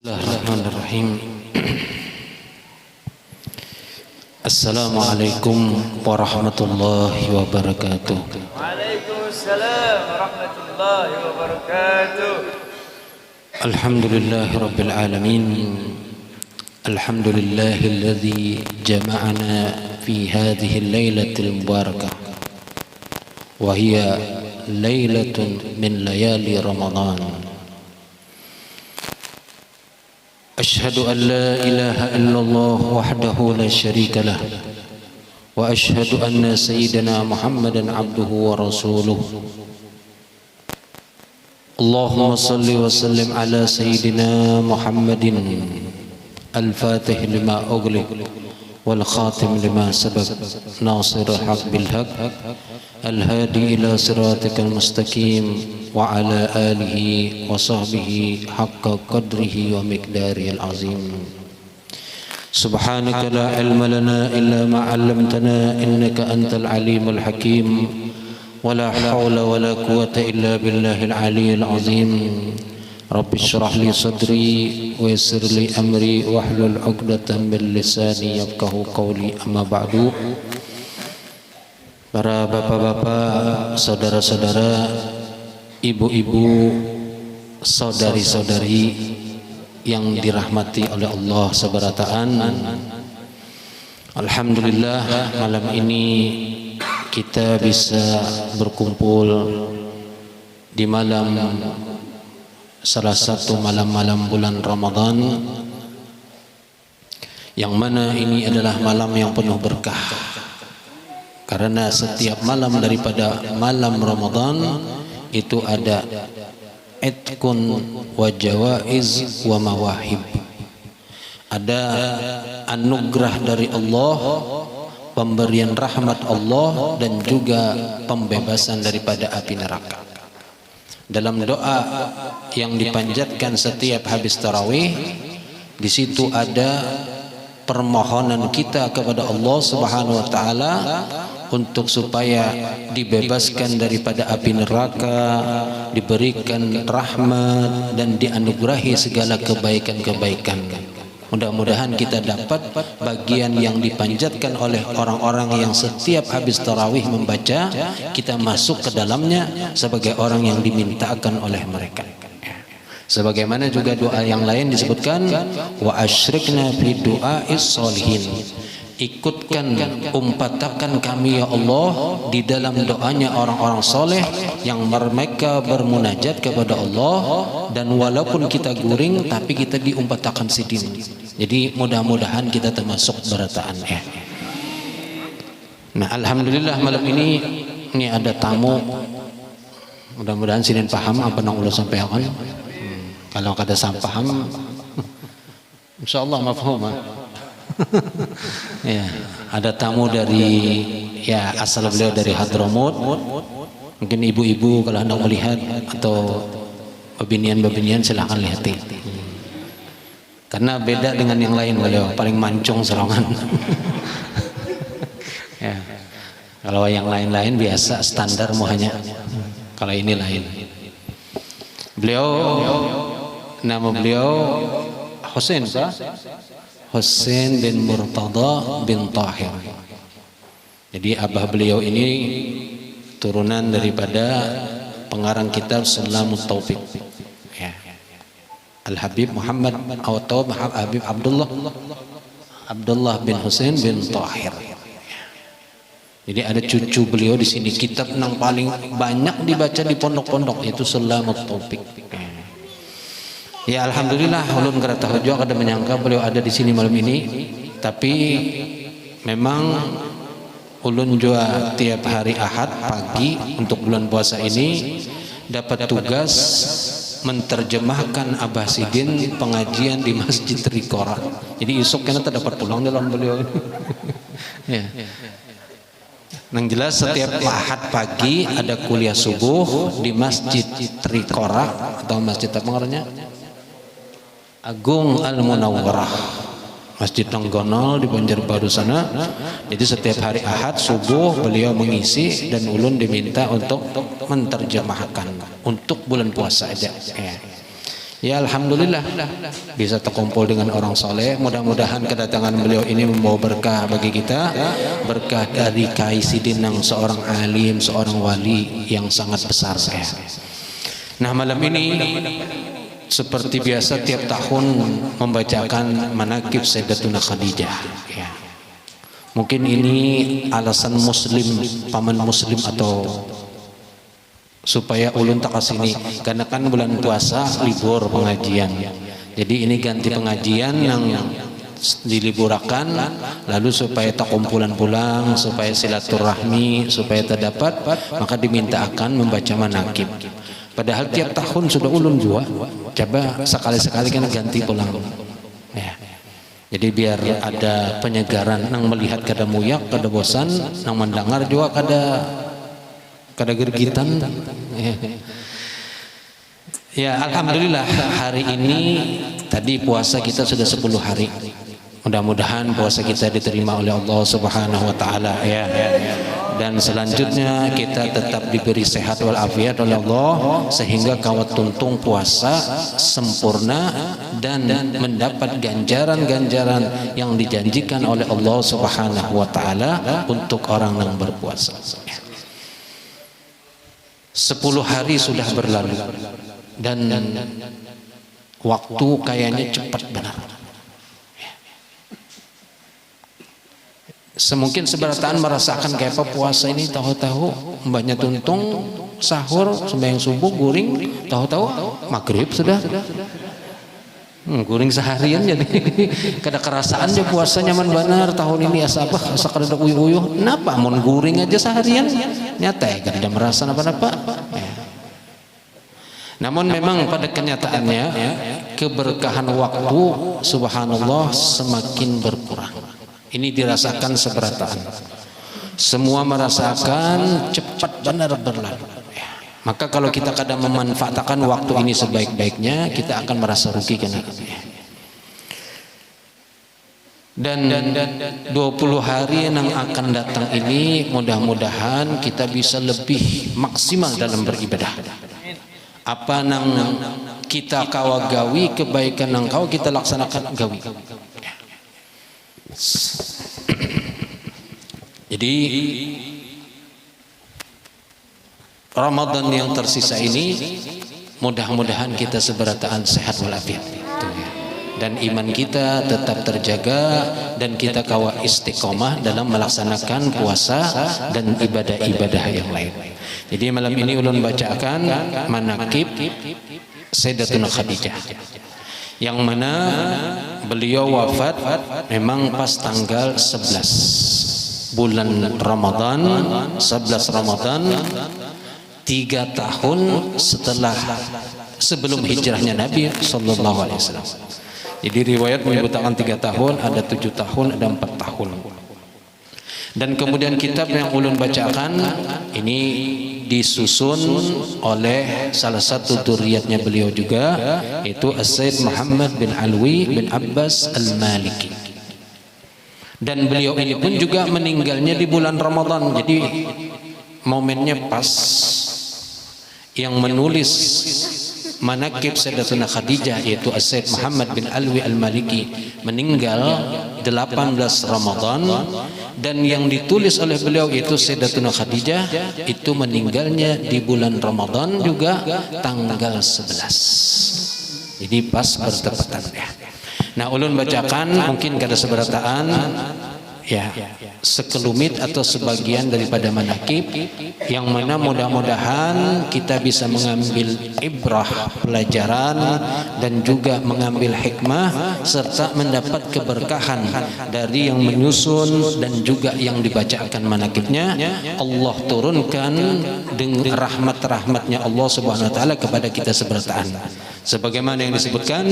Bismillahirrahmanirrahim. Assalamualaikum warahmatullahi wabarakatuh. Waalaikumsalam warahmatullahi wabarakatuh. Alhamdulillahi rabbil alamin. Alhamdulillahilladzi jama'ana fi hadhihi al-lailatil mubarakah wa hiya lailatun min layali Ramadan. أشهد أن لا إله إلا الله وحده لا شريك له وأشهد أن سيدنا محمدا عبده ورسوله اللهم صل وسلم على سيدنا محمد الفاتح لما أغلق والخاتم لما سبق ناصر الحق بالحق الهادي إلى صراطك المستقيم وعلى آله وصحبه حق قدره ومقداره العظيم سبحانك لا علم لنا إلا ما علمتنا إنك أنت العليم الحكيم ولا حول ولا قوة إلا بالله العلي العظيم رب اشرح لي صدري ويسر لي أمري واحلل عقدة من لساني يفقهوا قولي أما بعد. Para bapak-bapak, saudara-saudara, ibu-ibu, saudari-saudari yang dirahmati oleh Allah Subhanahu. Alhamdulillah, malam ini kita bisa berkumpul di malam salah satu malam-malam bulan Ramadan, yang mana ini adalah malam yang penuh berkah. Karena setiap malam daripada malam Ramadan itu ada itqun wa jawaiz wa mawahib. Ada anugerah dari Allah, pemberian rahmat Allah, dan juga pembebasan daripada api neraka. Dalam doa yang dipanjatkan setiap habis tarawih, di situ ada permohonan kita kepada Allah Subhanahu wa taala untuk supaya dibebaskan daripada api neraka, diberikan rahmat dan dianugerahi segala kebaikan-kebaikan. Mudah-mudahan kita dapat bagian yang dipanjatkan oleh orang-orang yang setiap habis tarawih membaca, kita masuk ke dalamnya sebagai orang yang dimintakan oleh mereka. Sebagaimana juga doa yang lain disebutkan, wa asyrikna fi du'ais sholihin. Ikutkan, umpatakan kami ya Allah di dalam doanya orang-orang soleh yang mereka bermunajat kepada Allah, dan walaupun kita guring tapi kita diumpatakan sidin. Jadi mudah-mudahan kita termasuk berataan ya. Nah, alhamdulillah malam ini ada tamu. Mudah-mudahan sidin paham apa yang ulah sampaikan. Kalau kada paham, insyaallah mafhum. Ya, ada tamu dari asal beliau dari Hadramut. Mungkin ibu-ibu kalau hendak melihat atau babinian silahkan lihatin. Karena beda dengan yang lain, beliau paling mancung serongan. Ya. Kalau yang lain-lain biasa standar muhanya. Kalau ini lain. Nama beliau Husain bin Murtada bin Tahir. Jadi abah beliau ini turunan daripada pengarang kitab Sulamut Taufiq ya. Al-Habib Muhammad atau Habib Abdullah bin Husain bin Tahir. Jadi ada cucu beliau di sini. Kitab yang paling banyak dibaca di pondok-pondok itu Sulamut Taufiq. Ya alhamdulillah, ulun kada tahu juga, kada menyangka beliau ada di sini malam ini. Tapi memang ulun juga tiap hari Ahad pagi untuk bulan puasa ini dapat tugas menterjemahkan Abah Sidin pengajian di Masjid Trikora. Jadi esok kena terdapat pulang dalam beliau. Ya. Yang jelas setiap Ahad pagi ada kuliah subuh di Masjid Trikora atau masjid apa namanya? Agung Al-Munawwarah, Masjid Tonggonol di Banjarbaru sana. Jadi setiap hari Ahad subuh beliau mengisi dan ulun diminta untuk menterjemahkan untuk bulan puasa aja. Ya. Ya alhamdulillah bisa terkumpul dengan orang soleh. Mudah-mudahan kedatangan beliau ini membawa berkah bagi kita, berkah dari kaisidinang seorang alim, seorang wali yang sangat besar ya. Nah malam ini seperti biasa tiap tahun membacakan manaqib Sayyidatuna Khadijah ya. Mungkin ini alasan muslim, paman muslim atau supaya ulun tak kesini karena kan bulan puasa libur pengajian, jadi ini ganti pengajian yang diliburakan lalu supaya tak kumpulan pulang, supaya silaturahmi, supaya terdapat, maka diminta akan membaca manaqib. Padahal tiap tahun sudah ulun juga coba sekali-sekali kan ganti pulang ya. Jadi biar ada penyegaran, nang melihat kada muyak, kada bosan, nang mendengar juga kada gergitan ya. Alhamdulillah hari ini tadi puasa kita sudah 10 hari. Mudah-mudahan puasa kita diterima oleh Allah Subhanahu wa taala ya. Dan selanjutnya kita tetap diberi sehat walafiat oleh Allah sehingga kawat tuntung puasa sempurna dan mendapat ganjaran-ganjaran yang dijanjikan oleh Allah Subhanahu wa taala untuk orang yang berpuasa. 10 hari sudah berlalu dan waktu kayaknya cepat benar. Semungkin seberataan merasakan kayak apa puasa ini, tahu-tahu mbaknya tuntung sahur sembahyang subuh guring, tahu-tahu maghrib sudah. Guring seharian jadi kada kerasaan aja puasa nyaman benar tahun ini asa apa asa kada uyuh-uyuh. Kenapa mun guring aja seharian nyata ya kada merasa apa-apa ya. Namun memang pada kenyataannya keberkahan waktu subhanallah semakin berkurang. Ini dirasakan seberataan. Semua merasakan cepat benar berlalu. Maka kalau kita kadang memanfaatkan waktu ini sebaik-baiknya, kita akan merasa rugi kan. Dan 20 hari yang akan datang ini mudah-mudahan kita bisa lebih maksimal dalam beribadah. Apa nang kita kawa gawi, kebaikan nang kau kita laksanakan gawi. Jadi Ramadan yang tersisa ini mudah-mudahan kita seberataan sehat walafiat dan iman kita tetap terjaga dan kita kawa istiqomah dalam melaksanakan puasa dan ibadah-ibadah yang lain. Jadi malam ini ulun bacakan manaqib Sayyidatuna Khadijah yang mana beliau wafat memang pas tanggal 11 bulan Ramadan, 11 Ramadan 3 tahun sebelum hijrahnya Nabi sallallahu alaihi wasallam. Jadi riwayat menyebutkan 3 tahun, ada 7 tahun, ada 4 tahun. Dan kemudian kitab yang ulun bacakan ini disusun oleh salah satu dzurriyyatnya beliau juga, yaitu As-Sayyid Muhammad bin Alwi bin Abbas Al-Maliki. Dan beliau ini pun juga meninggalnya di bulan Ramadan. Jadi momennya pas. Yang menulis manaqib Sayyidatuna Khadijah yaitu As-Sayyid Muhammad bin Alwi Al-Maliki meninggal 18 Ramadan, dan yang ditulis oleh beliau yaitu Sayyidatuna Khadijah itu meninggalnya di bulan Ramadan juga tanggal 11. Jadi pas bertepatan ya. Nah ulun bacakan mungkin kada seberataan ya sekelumit atau sebagian daripada manaqib yang mana mudah-mudahan kita bisa mengambil ibrah pelajaran dan juga mengambil hikmah serta mendapat keberkahan dari yang menyusun dan juga yang dibacakan manaqibnya. Allah turunkan dengan rahmat-rahmatnya Allah Subhanahu wa taala kepada kita seberataan. Sebagaimana yang disebutkan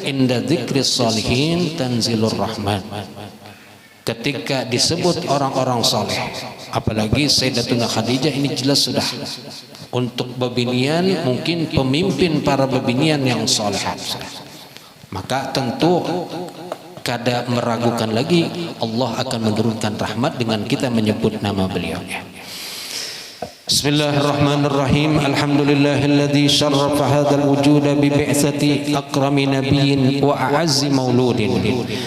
inda dzikris sholihin tanzilur rahmat. Ketika disebut orang-orang soleh, apalagi Sayyidatuna Khadijah ini jelas sudah untuk bebinian, mungkin pemimpin para bebinian yang soleh, maka tentu kada meragukan lagi Allah akan menurunkan rahmat dengan kita menyebut nama beliau. بسم الله الرحمن الرحيم الحمد لله الذي شرف هذا الوجود ببعثة أكرم نبي وأعز مولود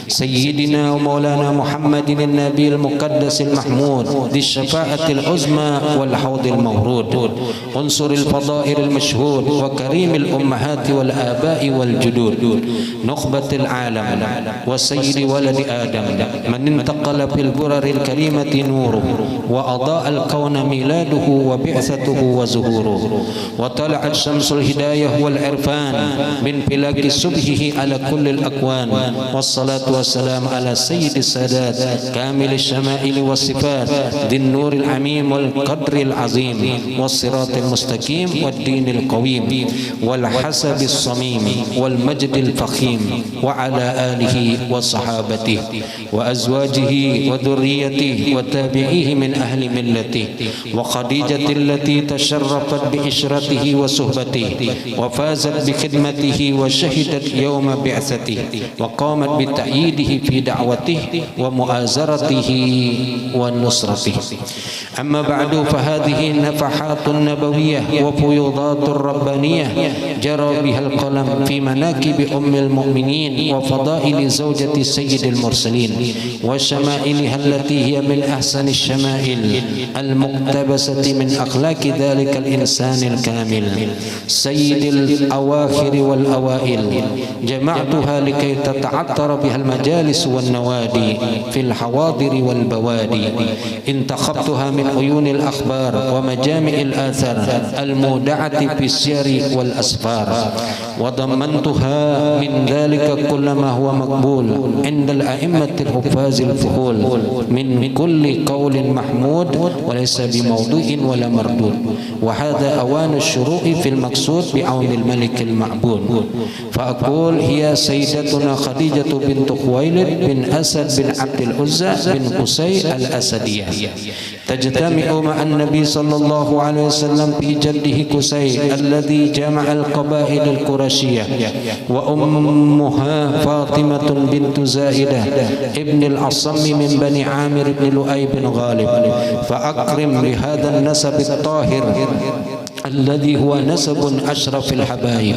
سيدنا ومولانا محمد النبي المقدس المحمود ذي الشفاعة العظمى والحوض المورود عنصر الفضائل المشهود وكريم الأمهات والآباء والجدود نخبة العالم وسيد ولد آدم من انتقل في البرر الكريمة نوره وأضاء الكون ميلاده وبعثته وظهوره وطلعت شمس الهداية والعرفان من فلك صبحه على كل الأكوان والصلاة والسلام على سيد السادات كامل الشمائل والصفات ذي النور العميم والقدر العظيم والصراط المستقيم والدين القويم والحسب الصميم والمجد الفخيم وعلى آله وصحابته وأزواجه وذريته وتابعيه من أهل ملته وخديجة التي تشرفت بإشرته وصحبته وفازت بخدمته وشهدت يوم بعثته وقامت بتأييده في دعوته ومؤازرته ونصرته. أما بعد فهذه النفحات النبوية وفيوضات الربانية جرى بها القلم في مناكب أم المؤمنين وفضائل زوجة سيد المرسلين وشمائلها التي هي من أحسن الشمائل المقتبسة من أخلاق ذلك الإنسان الكامل سيد الأواخر والأوائل. جمعتها لكي تتعطر بها المجالس والنوادي في الحواضر والبوادي. انتخبتها من عيون الأخبار ومجامع الآثار المودعة في السير والأسفار وضمنتها من ذلك كل ما هو مقبول عند الأئمة الحفاظ الفحول من كل قول محمود وليس بموضوع ولا مردود. وهذا أوان الشروع في المقصود بعون الملك المعبود. فأقول هي سيدتنا خديجة بنت خويلد بن أسد بن عبد العزى بن قصي الأسدية تجتمع مع النبي صلى الله عليه وسلم في جده قصي الذي جمع القبائل القرشية وأمها فاطمة بنت زائدة ابن الأصم من بني عامر بن لؤي بن غالب. فأكرم بهذا النسب الطاهر الذي هو نسب أشرف الحبايب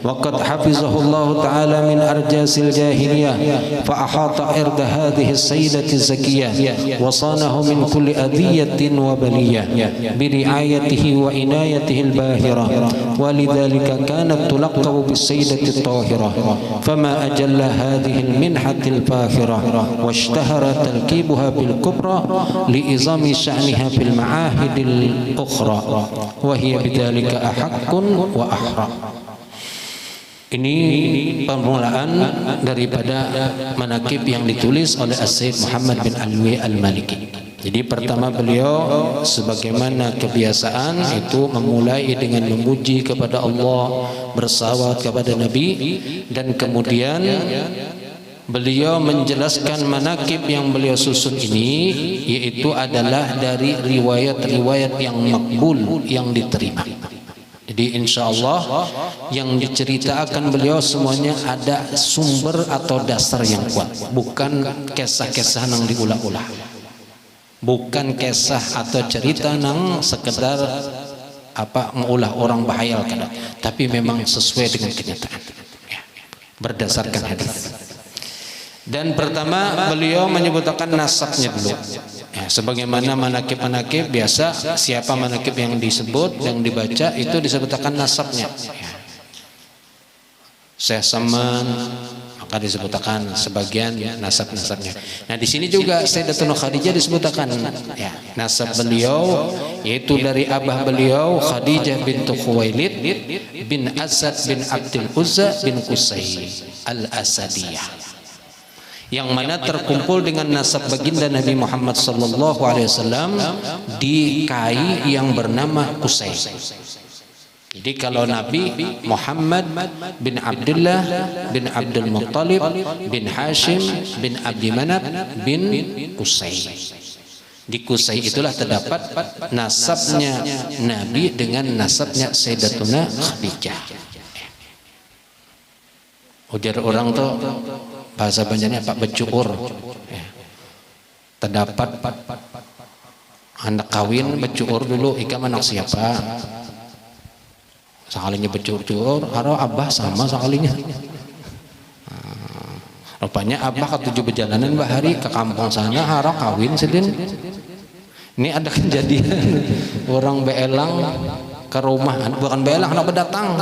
وقد حفظه الله تعالى من أرجاس الجاهلية فأحاط عرض هذه السيدة الزكية وصانه من كل أذية وبلية برعايته وعنايته الباهرة ولذلك كانت تلقب بالسيدة الطاهرة. فما أجل هذه المنحة الفاخرة واشتهر تركيبها بالكبرى لإظام شأنها في المعاهد الأخرى وهي بذلك أحق وأحرى. Ini permulaan daripada manakib yang ditulis oleh As-Sayyid Muhammad bin Alwi Al-Maliki. Jadi pertama beliau sebagaimana kebiasaan itu memulai dengan memuji kepada Allah, bersalawat kepada Nabi, dan kemudian beliau menjelaskan manakib yang beliau susun ini yaitu adalah dari riwayat-riwayat yang makbul, yang diterima. Jadi insya Allah yang diceritakan beliau semuanya ada sumber atau dasar yang kuat, bukan kisah-kisah yang diulah-ulah, bukan kisah atau cerita yang sekedar mengulah orang bahayal kadang, tapi memang sesuai dengan kenyataan berdasarkan hadis. Dan pertama beliau menyebutkan nasabnya dulu ya, sebagaimana manakib-manakib biasa siapa manakib yang disebut, yang dibaca itu disebutkan nasabnya ya. Syekh Saman maka disebutkan sebagian nasab-nasabnya. Nah di sini juga Sayyidatuna Khadijah disebutkan ya, nasab beliau yaitu dari abah beliau Khadijah bintu Khuwailid bin Asad bin Abdul Uzza bin Qusay al-Asadiyah, yang mana terkumpul dengan nasab baginda Nabi Muhammad sallallahu alaihi wasallam di kai yang bernama Qusay. Jadi kalau Nabi Muhammad bin Abdullah bin Abdul Muttalib bin Hashim bin Abdi Manaf bin Qusay. Di Qusay itulah terdapat nasabnya Nabi dengan nasabnya Sayyidatuna Khadijah. Ujar orang tuh bahasa Banjarnya Pak Becukur ya. Terdapat Anak kawin becuur dulu, ikam anak siapa? Sekalinya becuur-cuur, haro abah sama sekalinya. Rupanya abah ketujuh perjalanan bahari ke kampung sana, haro kawin sedin. Ini ada kejadian orang beelang ke rumah, bukan beelang, anak berdatang.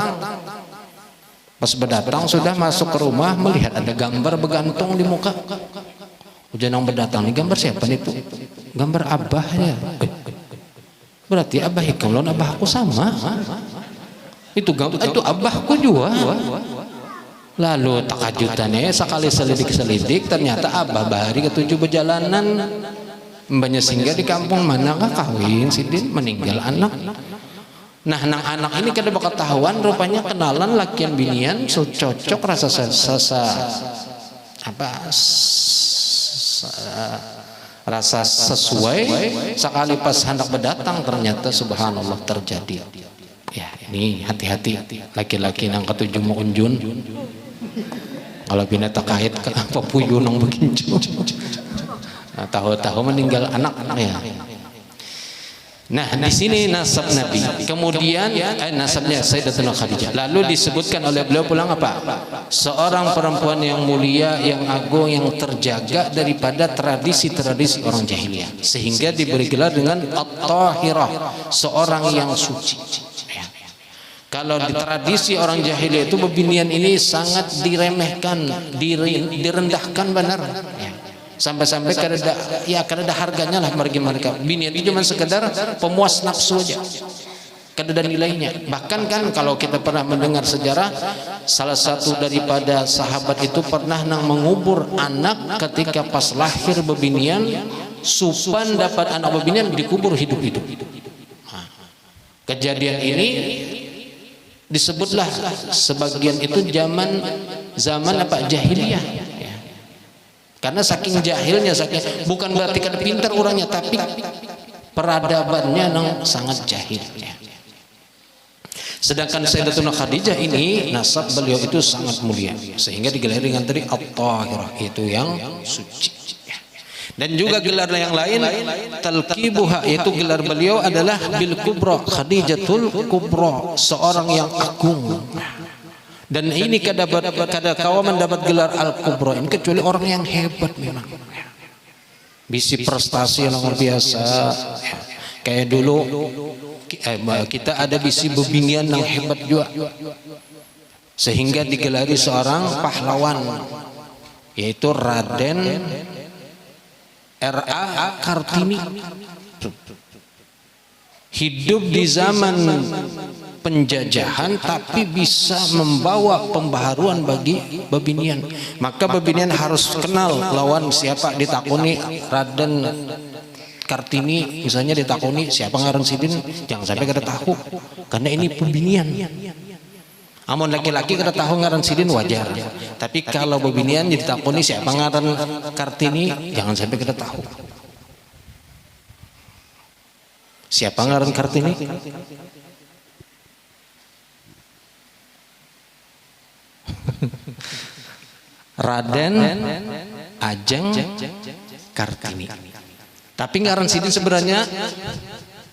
Pas berdatang sudah masuk ke rumah, melihat ada gambar bergantung di muka. Ujian yang berdatang, ini gambar siapa itu? Gambar abahnya. Berarti abah ikam lawan abahku sama. Itu abahku juga. Lalu takajutannya sekali selidik ternyata abah bahari ketujuh perjalanan. Mbaknya singgah di kampung manakah kawin sidin meninggal anak. Nah anak ini kada ketahuan rupanya kenalan lakian binian so cocok rasa rasa sesuai sekali pas hendak berdatang ternyata subhanallah terjadi. Ya ini hati-hati laki-laki nang ketujuh mau unjun. Kalau bina terkait ke apa puyuh nang begincu. Nah, tahu-tahu meninggal anak-anak ya. Nah di sini nasab Nabi, kemudian nasabnya Sayyidatuna Khadijah. Lalu disebutkan oleh beliau pulang apa? Seorang perempuan yang mulia, yang agung, yang terjaga daripada tradisi-tradisi orang jahiliyah, sehingga diberi gelar dengan At-Tahirah, seorang yang suci. Ya. Kalau di tradisi orang jahiliyah itu bebinian ini sangat diremehkan, direndahkan benar. Ya. Sampai-sampai kada ada harganya lah bagi mereka. Bini itu cuma sekedar pemuas nafsu aja, kada ada nilainya. Bahkan kan kalau kita pernah mendengar sejarah, salah satu daripada sahabat itu pernah nang mengubur anak ketika pas lahir bebinian, supan dapat anak bebinian dikubur hidup-hidup. Kejadian ini disebutlah sebagian itu zaman apa jahiliyah. Karena saking jahilnya, bukan berarti kada pintar orangnya, tapi peradabannya nang sangat jahil. Sedangkan Sayyidatuna Khadijah ini nasab beliau itu sangat mulia, sehingga digelar dengan tadi At-Tahirah, itu yang suci. Dan juga gelar yang lain talqibuha, yaitu gelar beliau adalah bil kubra, Khadijatul Kubra, seorang yang agung. Dan ini kada kawan mendapat gelar Al-Kubra ini kecuali orang yang hebat memang. Bisi prestasi yang luar biasa. Kayak dulu kita ada bisi bebinian yang hebat juga. Sehingga digelari seorang pahlawan, yaitu Raden R.A. Kartini. Hidup di zaman penjajahan tapi bisa membawa pembaharuan bagi bebinian. Maka bebinian harus kenal lawan siapa. Ditakuni Raden Kartini misalnya, ditakuni siapa ngaran sidin, jangan sampai kada tahu karena ini bebinian. Amun laki-laki kada tahu ngaran sidin wajar, tapi kalau bebinian ditakuni siapa ngaran Kartini, jangan sampai kada tahu. Siapa ngaran Kartini? Raden Ajeng Kartini. Tapi ngaran sidin sebenarnya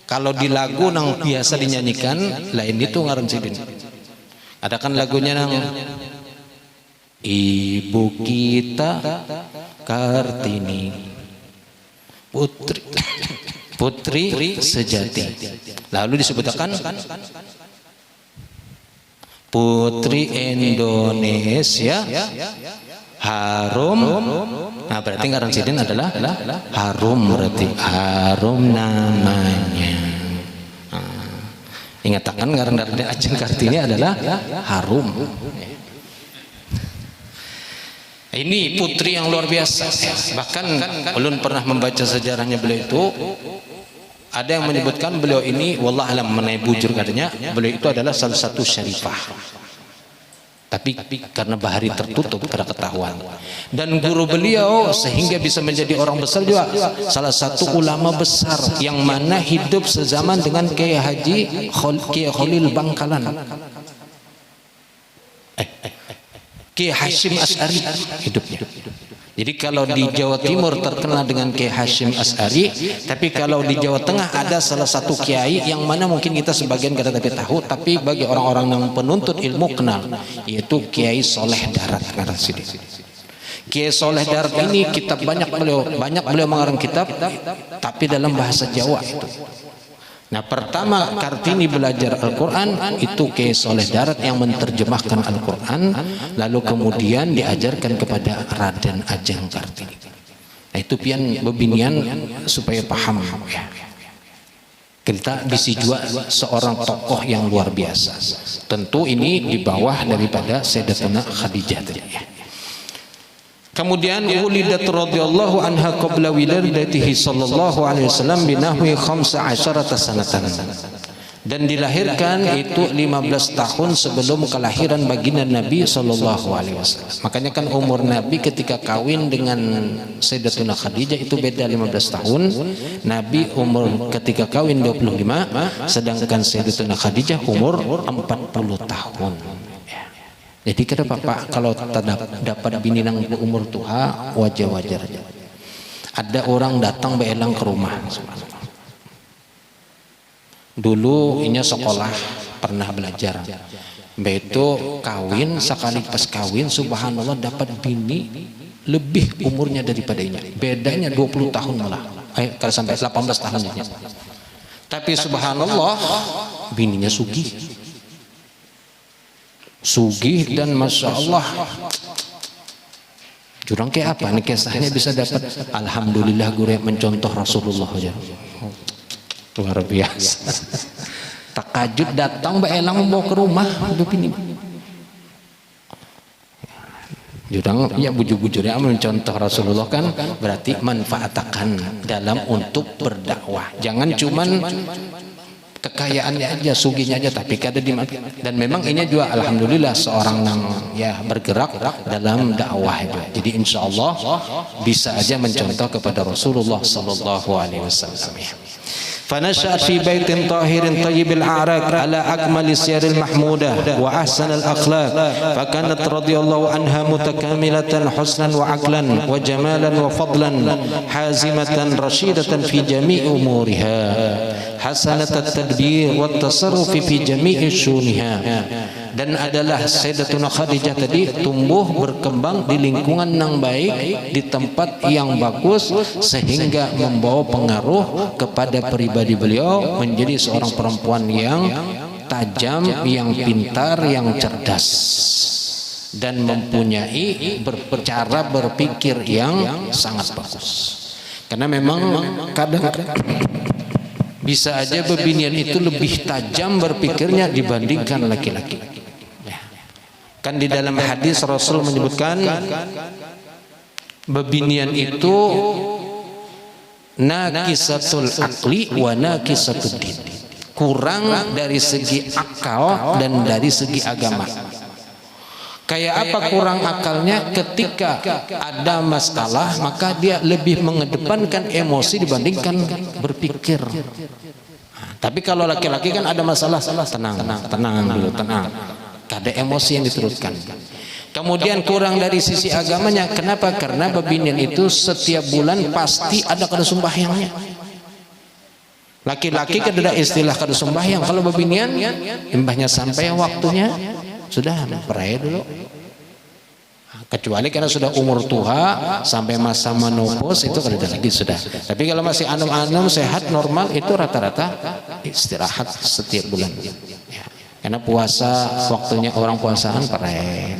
kalau di lagu nang biasa dinyanyikan lain itu ngaran sidin. Ada kan lagunya nang Ibu kita Kartini putri sejati. Lalu disebutkan Putri Indonesia harum. Nah berarti ngaran sidin adalah harum, berarti harum namanya. Ingatakan ngaran Raden Ajeng Kartini adalah harum. Ini putri yang luar biasa. Bahkan ulun pernah membaca sejarahnya beliau itu, ada yang menyebutkan beliau ini wallah alam menai bujur katanya beliau itu adalah salah satu syarifah. Tapi karena bahari tertutup pada ketahuan. Dan guru beliau sehingga bisa menjadi orang besar juga salah satu ulama besar yang mana hidup sezaman dengan Kiai Haji Kiai Khalil Bangkalan. Kiai Hashim Asy'ari hidupnya. Jadi kalau di Jawa Timur terkenal dengan Kiai Hashim As'ari, tapi kalau di Jawa Tengah ada salah satu kiai yang mana mungkin kita sebagian kada tapi tahu, tapi bagi orang-orang yang penuntut ilmu kenal, yaitu Kiai Soleh Darat Narasidi. Kiai Soleh Darat ini kitab banyak beliau mengarang kitab, tapi dalam bahasa Jawa itu. Nah, pertama Kartini belajar Al-Quran itu Kiai Soleh Darat yang menerjemahkan Al-Quran, lalu kemudian diajarkan kepada Raden Ajeng Kartini. Nah, itu pian bebinian supaya paham ya. Kita bisa juga seorang tokoh yang luar biasa. Tentu ini di bawah daripada Sayyidatuna Khadijah tadi ya. Kemudian ulidat radhiyallahu anha qabla wiladatihi sallallahu alaihi wasallam binahwi 15 sanatan. Dan dilahirkan itu 15 tahun sebelum kelahiran baginda Nabi sallallahu alaihi wasallam. Makanya kan umur Nabi ketika kawin dengan Sayyidatuna Khadijah itu beda 15 tahun. Nabi umur ketika kawin 25, sedangkan Sayyidatuna Khadijah umur 40 tahun. Jadi kenapa Pak kalau dapat bini nang umur tua wajar-wajar aja. Ada orang datang beelang ke rumah. Dulu inya sekolah pernah belajar. Begitu kawin, sekali pas kawin subhanallah dapat bini lebih umurnya daripada inya. Bedanya 20 tahun malah. Kalau sampai 18 tahun inya. Tapi subhanallah bininya sugih. Sugih dan masya Allah jurang kayak apa nih kisahnya bisa dapat. Alhamdulillah gue mencontoh Rasulullah aja luar biasa. Takajud datang beelang mau ke rumah ini jurang ya bujur-bujurnya mencontoh Rasulullah kan berarti manfaatkan dalam untuk berdakwah. Jangan cuman kekayaannya aja, sugihnya aja, tapi kada dimakan. Dan memang ini juga alhamdulillah seorang yang ya bergerak dalam dakwah itu. Jadi insya Allah bisa aja mencontoh kepada Rasulullah sallallahu alaihi wasallam. فنشأت في بيت طاهر طيب الأعراق على أكمل السير المحمودة وأحسن الأخلاق فكانت رضي الله عنها متكاملة حسنا وعقلا وجمالا وفضلا حازمة رشيدة في جميع أمورها حسنة التدبير والتصرف في جميع شؤونها. Dan adalah Sayyidatuna Khadijah tadi tumbuh berkembang di lingkungan yang baik, di tempat yang bagus, sehingga membawa pengaruh kepada pribadi beliau menjadi seorang perempuan yang tajam, yang pintar, yang cerdas, dan mempunyai cara berpikir yang sangat bagus. Karena memang kadang-kadang bisa aja bebinian itu lebih tajam berpikirnya dibandingkan laki-laki. Kan di dalam hadis Rasul menyebutkan bebinian itu naqisatul akli wa naqisatud din, kurang dari segi akal dan dari segi agama. Kayak apa kurang akalnya? Ketika ada masalah maka dia lebih mengedepankan emosi dibandingkan berpikir. Tapi kalau laki-laki kan ada masalah, tenang dulu, tenang. Ada emosi yang diteruskan. Kemudian kurang dari sisi agamanya. Kenapa? Karena bebinian itu setiap bulan pasti ada kada sembahyangnya. Laki-laki kada ada istilah kada sembahyang. Kalau bebinian imbahnya sampai waktunya sudah pray dulu. Kecuali karena sudah umur tua sampai masa menopause itu kada lagi sudah. Tapi kalau masih anom-anom sehat normal itu rata-rata istirahat setiap bulan. Karena puasa waktunya orang puasaan parai.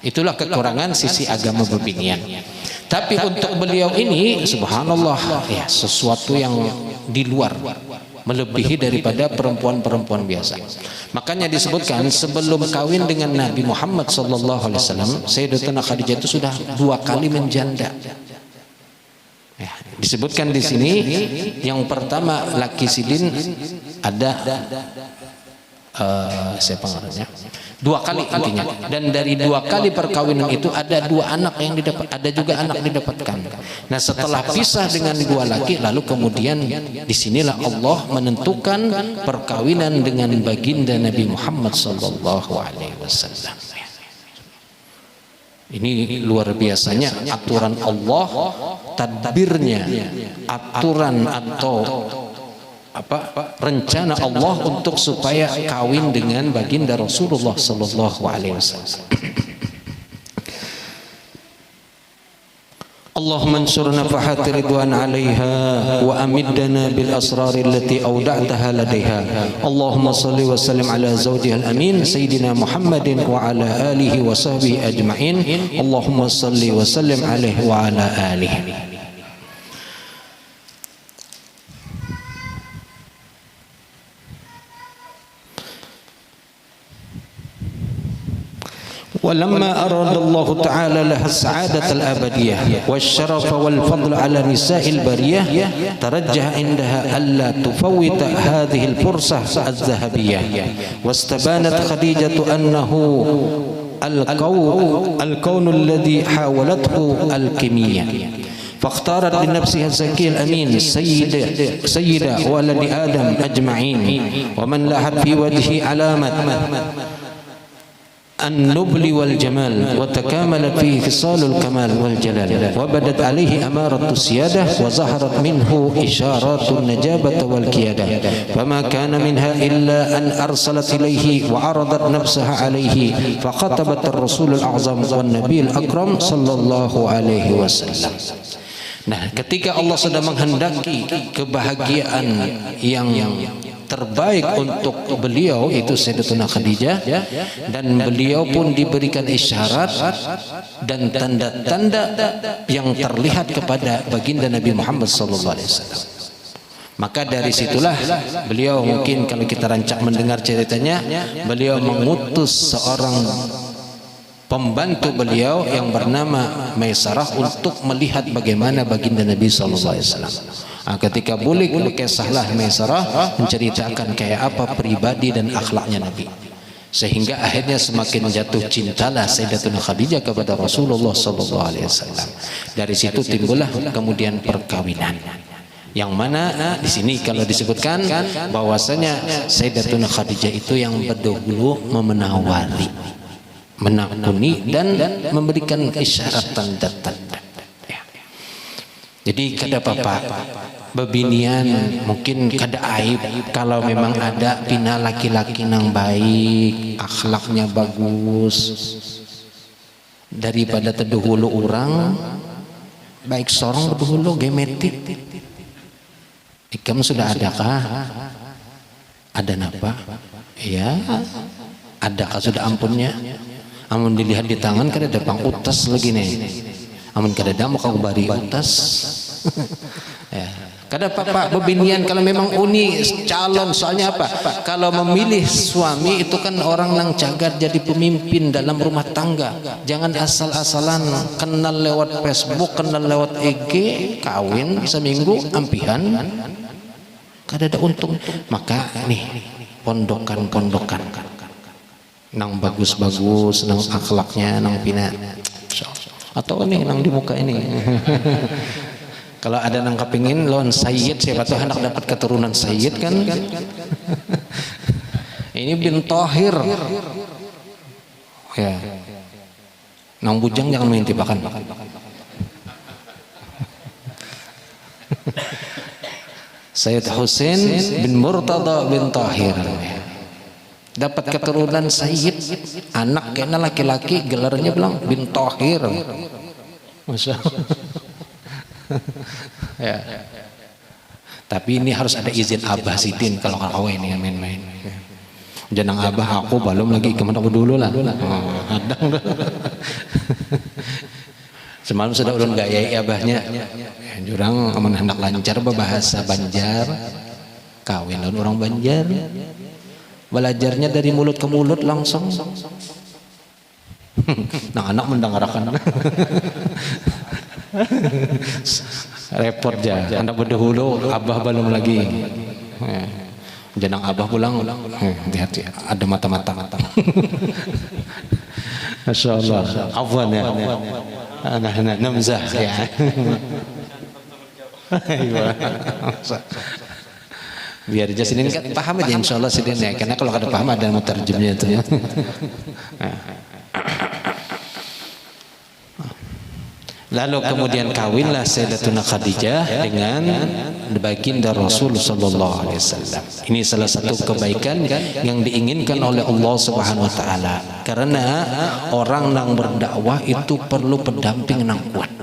Itulah kekurangan sisi agama bebinian. Tapi untuk beliau ini subhanallah ya sesuatu yang di luar, melebihi daripada perempuan-perempuan biasa. Makanya disebutkan sebelum kawin dengan Nabi Muhammad sallallahu alaihi wasallam, Sayyidatuna Khadijah itu sudah 2 kali menjanda. Ya, disebutkan di sini yang pertama laki sidin ada siapa namanya? 2 kali intinya. Dan dari 2 kali perkawinan itu ada 2 anak yang didapat, ada juga anak didapatkan. Nah, setelah pisah dengan 2 laki, lalu kemudian disinilah Allah menentukan perkawinan dengan baginda Nabi Muhammad sallallahu alaihi wasallam. Ini luar biasanya aturan Allah, tadbirnya, aturan atau rencana Allah untuk supaya kawin dengan baginda Rasulullah sallallahu alaihi wasallam. اللهم انصرنا فحات رضوان عليها وأمدنا بالأسرار التي أودعتها لديها. اللهم صل وسلم على زوجها الأمين سيدنا محمد وعلى آله وصحبه أجمعين. اللهم صل وسلم عليه وعلى آله. ولما أراد الله تعالى لها السعادة الأبدية والشرف والفضل على نساء البرية ترجح عندها ألا تفوت هذه الفرصة الذهبية. واستبانت خديجة أنه الكون الذي حاولته الكيمياء، فاختارت لنفسها الزكي الأمين سيدة ولد آدم أجمعين، ومن لاحت في وجهه علامة النبل والجمال وتكاملت فيه خصال الكمال والجلال، وبدت عليه أمارة السيادة وظهرت منه إشارات النجابة والكيادة، فما كان منها إلا أن أرسلت إليه وعرضت نفسها عليه فخطبت الرسول الأعظم والنبي الأكرم صلى الله عليه وسلم. Nah, ketika Allah sedang menghendaki kebahagiaan yang terbaik untuk beliau, itu Sayyidatuna Khadijah, dan beliau pun diberikan isyarat dan tanda-tanda yang terlihat kepada baginda Nabi Muhammad sallallahu alaihi wasallam. Maka dari situlah beliau, mungkin kalau kita rancak mendengar ceritanya, beliau mengutus seorang pembantu beliau yang bernama Maisarah untuk melihat bagaimana baginda Nabi sallallahu alaihi wasallam. Ketika bulik berkisahlah Maisarah menceritakan kayak apa pribadi dan akhlaknya Nabi, sehingga akhirnya semakin jatuh cintalah Sayyidatuna Khadijah kepada Rasulullah sallallahu alaihi wasallam. Dari situ timbullah kemudian perkawinan, yang mana di sini kalau disebutkan bahwasanya Sayyidatuna Khadijah itu yang berdahulu menawari, menakuni dan memberikan isyarat tanda-tanda. Jadi kada apa-apa bebinian, mungkin kada aib kalau memang ada pina laki-laki nang baik, akhlaknya bagus, daripada terdahulu orang baik sorong terdahulu gemetik. Ikam sudah adakah? Ada napa? Ya, adakah sudah ampunnya? Amun dilihat di tangan kada ada pang utas lagi nih. Amun kada ada mau kau bari utas. Ya. Kada apa-apa bebinian kalau memang uni calon, soalnya apa? Kalau memilih suami itu kan orang nang cagat jadi pemimpin dalam rumah tangga. Jangan asal-asalan kenal lewat Facebook, kenal lewat IG, kawin seminggu ampihan. Kada ada untung. Maka nih pondokan-pondokan nang bagus-bagus, nang akhlaknya, nang pina, atau nih nang di muka ini. Kalau ada nang kepingin lawan Sayyid, siapa tahu anak dapat keturunan Sayyid kan. Ini bin Tahir. Ya. Nang bujang jangan main tibakan. Sayyid Husain bin Murtada bin Tahir. Dapat keturunan Sayyid, anak kena laki-laki, gelarnya bilang bin Tahir. Masya Allah. Ya. Tapi ini harus ada izin Abah Sidin kalau kawin ini main-main. Jangan Abah aku belum lagi kemana dulu lah. Adang dah. Semalam sudah ulun gayai Abahnya. Jurang aman hendak lancar bahasa Banjar. Kawin lawan orang Banjar. Belajarnya dari mulut ke mulut langsung. Nah anak mendengarkan. Repot aja, anak berdahulu Abah belum lagi. Janang Abah pulang, hati-hati, ada mata-mata. Masya Allah, afwan ya. Anak namzah ya. Biar aja sini kan paham aja insya Allah sini ya, karena kalau kada paham ada mutarjemnya itu ya. Lalu kemudian kawinlah Sayyidatuna Khadijah dengan baginda Rasul sallallahu alaihi wasallam. Ini salah satu kebaikan yang diinginkan oleh Allah Subhanahu wa taala. Karena orang yang berdakwah itu perlu pendamping yang kuat.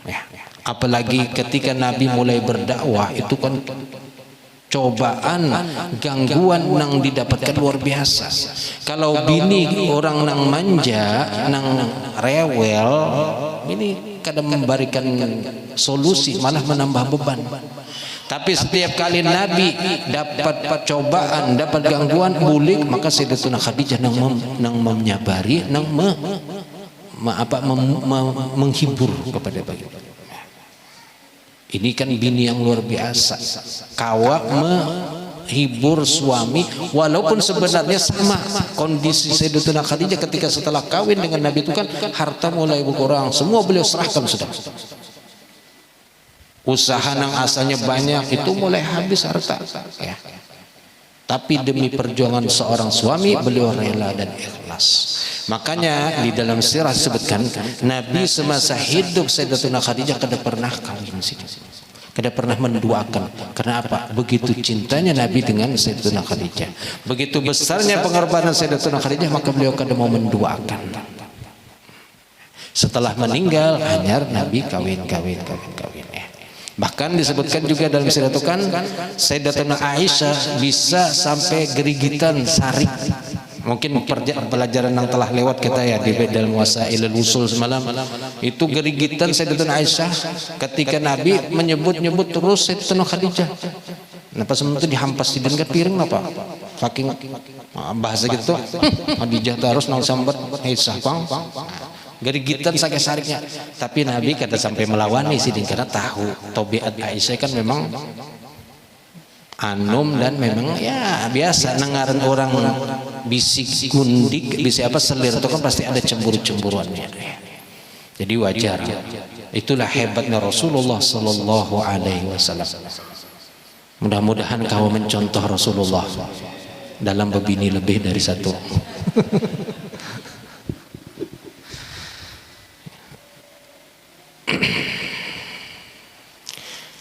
Ya. Apalagi ketika Nabi mulai berdakwah itu kan cobaan, gangguan nang didapatkan luar biasa. Kalau bini orang nang manja, nang rewel, ini kadang memberikan solusi malah menambah beban. Tapi setiap kali Nabi dapat cobaan, dapat gangguan, bulik, maka Sayyidatuna Khadijah nang menyabari, nang menghibur kepada baginda. Ini kan bini yang luar biasa. Kawa menghibur suami, walaupun sebenarnya sama kondisi Sayyidatuna Khadijah ketika setelah kawin dengan Nabi itu kan harta mulai berkurang, semua beliau serahkan sudah. Usaha yang asalnya banyak itu mulai habis harta. Ya. Tapi demi perjuangan seorang suami beliau rela dan ikhlas. Makanya di dalam sirah disebutkan Nabi semasa hidup Sayyidatuna Khadijah kada pernah kawin sini, kada pernah menduakan. Karena apa? Begitu cintanya Nabi dengan Sayyidatuna Khadijah, begitu besarnya pengorbanan Sayyidatuna Khadijah, maka beliau kada mau menduakan. Setelah meninggal hanya Nabi kawin. Bahkan disebutkan juga dalam sirah itu kan Sayyidatuna Aisyah bisa sampai gerigitan sarik. Mungkin pelajaran yang telah lewat kita ya di dalam Wasailul Usul semalam itu gerigitan Sayyidatuna Aisyah ketika Nabi menyebut terus Sayyidatuna Khadijah. Nah pas itu dihampas di dengan piring apa? Saking bahasa gitu Khadijah terus nang sambat Aisyah bang. Gerigitan sakit sariknya. Tapi Nabi kata sampai melawan nih sih karena tahu tabiat Aisyah kan memang anum dan memang ya biasa nengaran orang bisik gundik bisik apa selir itu kan pasti ada cemburu-cemburuannya. Jadi wajar. Itulah hebatnya Rasulullah sallallahu alaihi wasallam. Mudah-mudahan kau mencontoh Rasulullah dalam berbini lebih dari satu.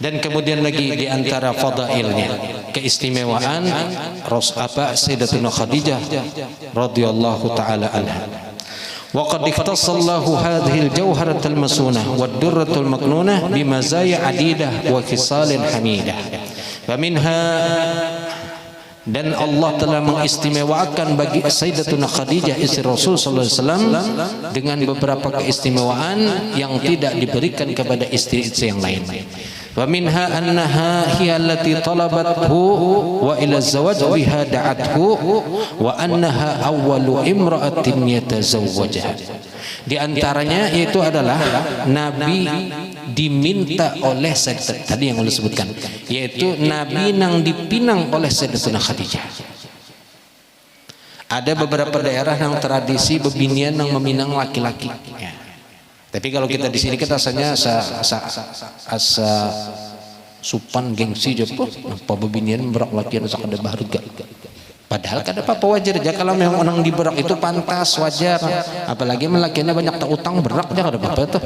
Dan kemudian lagi di antara fadailnya keistimewaan Sayyidatuna Khadijah radhiyallahu taala anha. Wa qad ikhtassallahu hadhihi al-jawharatul masunah wad-durratul maknunah bimazaya adidah wa khisalin hamidah. Wa minha, dan Allah telah mengistimewakan bagi Sayyidatuna Khadijah istri Rasul sallallahu alaihi wasallam dengan beberapa keistimewaan yang tidak diberikan kepada istri-istri yang lain. Wa minha annaha hiya allati talabathu wa ila zawaj biha da'athu wa annaha awwalu imra'atin yatazawwajaha. Di antaranya yaitu adalah Nabi diminta oleh tadi yang Allah sebutkan, yaitu Nabi nang dipinang oleh Sayyidatuna Khadijah. Ada beberapa daerah yang tradisi bebinian yang meminang laki-laki. Ya. Tapi kalau kita di sini kita rasanya asa supan gengsi aja apa bebinian berak lakian asa kada berharga. Padahal kada apa-apa wajar aja kalau memang orang di berak itu pantas wajar. Apalagi melakiannya banyak tak utang berak aja kada apa-apa tuh.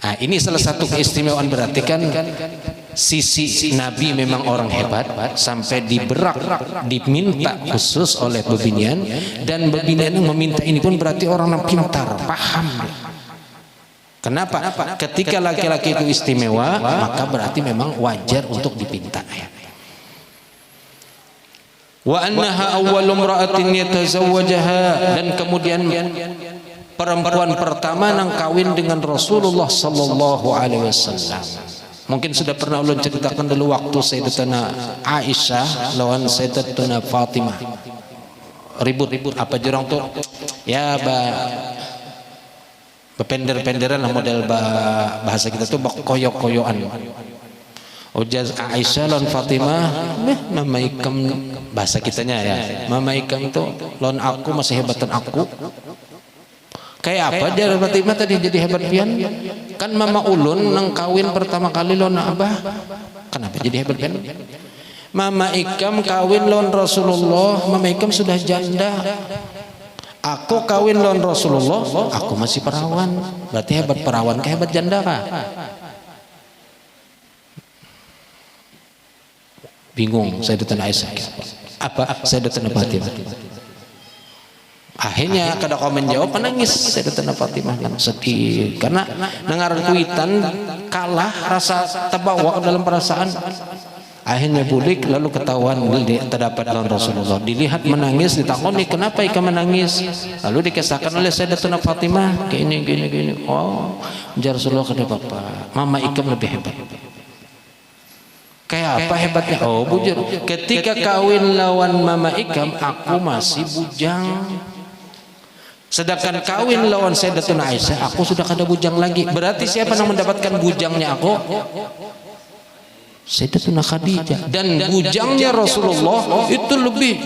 Nah, ini salah satu keistimewaan berarti kan sisi Nabi memang orang hebat sampai diberak diminta khusus oleh bebinian, dan bebinian yang meminta ini pun berarti orang yang pintar paham. Kenapa? Ketika laki-laki itu istimewa maka berarti memang wajar untuk dipinta. Wa annaha awwalu imra'atin yatazawwajaha, dan kemudian perempuan pertama yang kawin dengan Rasulullah sallallahu alaihi wasallam. Mungkin sudah pernah ulun ceritakan dulu waktu Sayyidatuna Aisyah lawan Sayyidatuna Fatimah ribut apa jurang tuh ya pender-penderan lah model bahasa kita tuh koyok-koyokan. Ujaz Aisyah lawan Fatimah mama ikam bahasa kitanya ya, mama ikam tuh lawan aku masih hebatan aku. Kayak apa dia Fatimah tadi jadi hebat pian? Kan mama ulun nang kawin pertama kali lawan abah. Kenapa jadi hebat pian? Mama ikam kawin lawan Rasulullah, mama ikam sudah janda. Aku kawin lawan Rasulullah, aku masih perawan. Berarti hebat perawan, hebat janda kah? Bingung Sayyidatuna Aisyah. Apa Sayyidatuna Fatimah? Akhirnya kada kau menjawab, menangis Sayyidatuna Fatimah yang sedih karena dengar kuitan kalah, rasa terbawa dalam perasaan. Akhirnya bulik, lalu ketahuan terdapat dalam Rasulullah. Dilihat menangis, ditakoni kenapa ika menangis. Lalu dikisahkan oleh Sayyidatuna Fatimah, gini. Oh, ya Rasulullah, kata bapak, mama Ikam lebih hebat. Kayak apa hebatnya? Oh bujur, ketika kawin lawan mama Ikam, aku masih bujang. Sedangkan kawin lawan Sayyidatuna Aisyah, aku sudah kada bujang lagi. Berarti siapa yang mendapatkan bujangnya aku? Sayyidatuna Khadijah. Dan bujangnya Rasulullah itu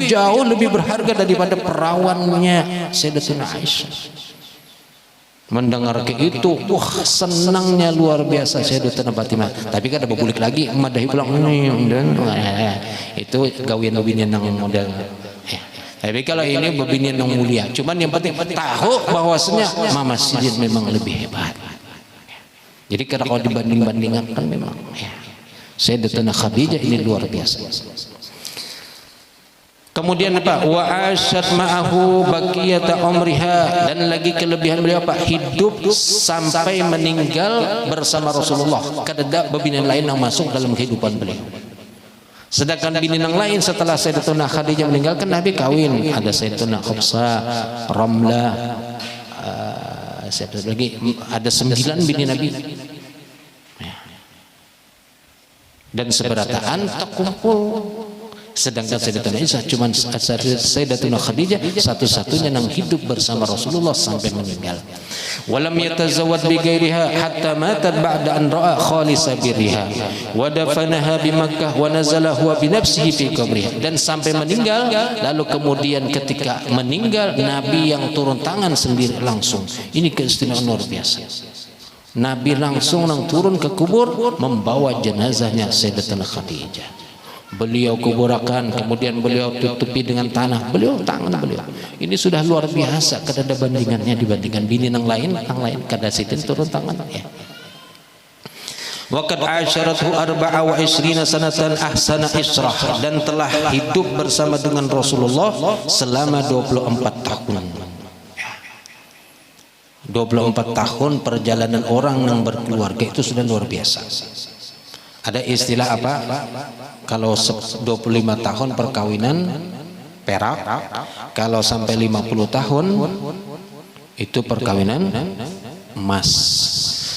jauh lebih berharga daripada perawannya Sayyidatuna Aisyah. Mendengar ke itu, wah senangnya luar biasa Sayyidatuna Fatimah. Tapi kada berbulik lagi, madahi pulang itu gawian binian yang model. Tapi kalau ini binian yang mulia. Cuman yang penting tahu bahwasanya Mama Sidin memang lebih hebat. Jadi kada kalau dibanding-bandingkan kan memang Sayyidatuna Khadijah ini luar biasa. Kemudian apa? Wa asyad ma'ahu baqiyata umriha, dan lagi kelebihan beliau apa? Hidup sampai meninggal bersama Rasulullah. Kada ada bini lain yang masuk dalam kehidupan beliau. Sedangkan bini yang lain setelah Sayyidatuna Khadijah meninggalkan Nabi kawin. Ada Sayyidatuna Hafsah, Ramlah, siapa lagi? Ada 9 bini Nabi. Dan seberataan terkumpul. Sedangkan Sayyidatuna Aisyah cuma Sayyidatuna Khadijah satu-satunya yang hidup bersama Rasulullah sampai meninggal. Walam yatazawwad bi ghairiha hatta matat ba'da an ra'a khalisa birriha wa dafanaha bi Makkah wa nazala huwa bi nafsihi fi qabriha. Dan sampai meninggal, lalu kemudian ketika meninggal Nabi yang turun tangan sendiri langsung. Ini keistimewaan luar biasa. Nabi langsung turun ke kubur membawa jenazahnya Sayyidatuna Khadijah. Beliau kuburakan, kemudian beliau tutupi dengan tanah, beliau tangan beliau. Ini sudah luar biasa, kada ada bandingannya dibandingkan bini yang lain kada sitin turun tangan ya. Waqad asyarathu 24 sanatan ahsana israh, dan telah hidup bersama dengan Rasulullah selama 24 tahun. 24 tahun perjalanan orang yang berkeluarga itu sudah luar biasa. Ada istilah apa? Kalau 25 tahun perkawinan perak, kalau sampai 50 tahun itu perkawinan emas.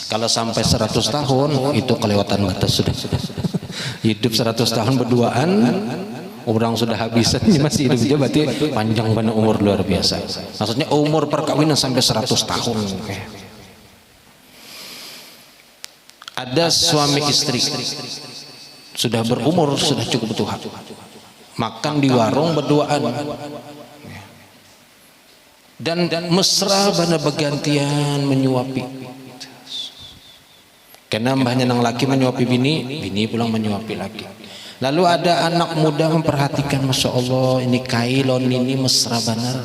Kalau sampai 100 tahun itu kelewatan batas sudah. Hidup 100 tahun berduaan, orang sudah habisan masih hidup juga, berarti panjang banget umur luar biasa. Maksudnya umur perkawinan sampai 100 tahun. Ada suami istri sudah berumur, sudah cukup tua, makan di warung berduaan dan mesra bana bergantian menyuapi. Karena mbahnya nang laki menyuapi bini pulang menyuapi laki. Lalu ada anak muda memperhatikan, Masya Allah ini kailon ini mesra benar.